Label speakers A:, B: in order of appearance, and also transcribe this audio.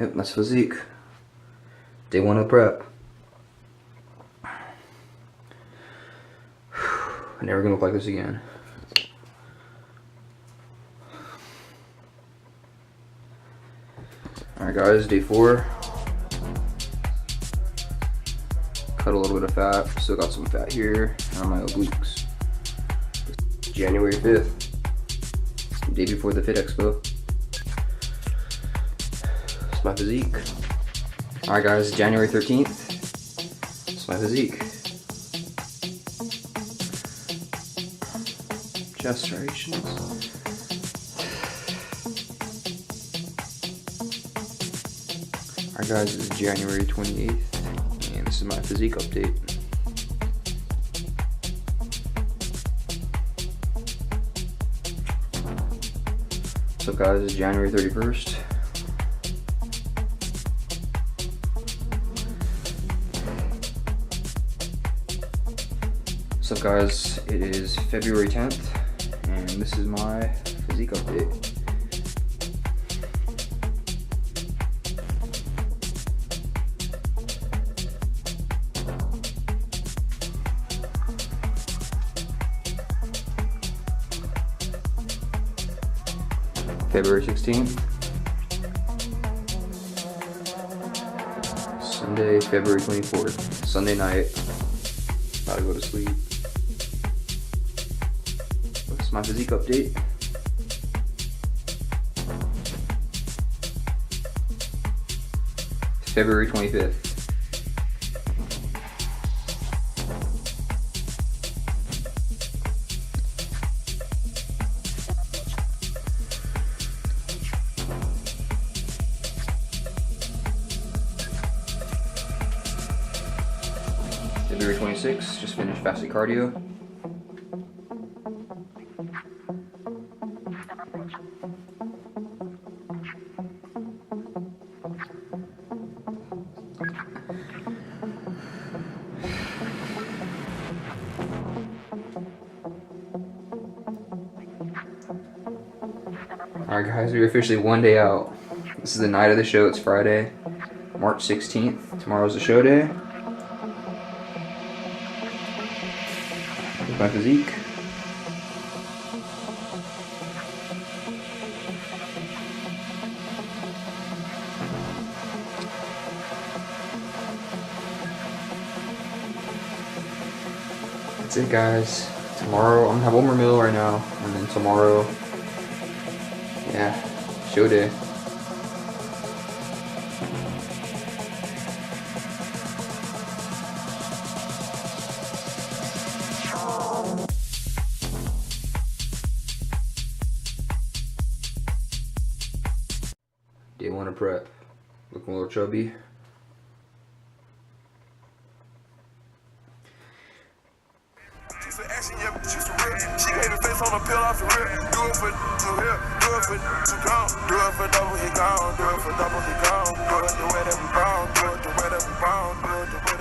A: Yep, that's physique. Day 1 of prep. Never gonna look like this again. Alright guys, day 4. Cut a little bit of fat. Still got some fat here on my obliques. January 5th. Day before the Fit Expo. It's my physique. Alright guys, January 13th. It's my physique. Chest striations. Alright guys, this is January 28th, and this is my physique update. What's up guys, this is January 31st. What's up guys, it is February 10th. And this is my physique update. February 16th. Sunday, February 24th. Sunday night. About to go to sleep. My physique update. February 25th. February 26th, just finished fasted cardio. Alright guys, we're officially 1 day out. This is the night of the show. It's Friday, March 16th. Tomorrow's the show day. Here's my physique. That's it guys. Tomorrow, I'm gonna have one more meal right now, and then tomorrow, yeah, show day. Day 1 of prep. Looking a little chubby.
B: She gave the face on the pill off the rip. Do it for 2 here, do it for 2 gone. Do it for double, he gone. Do it for double, he gone. Do it the way that we bound. Do it the way that we bound. Do it the way that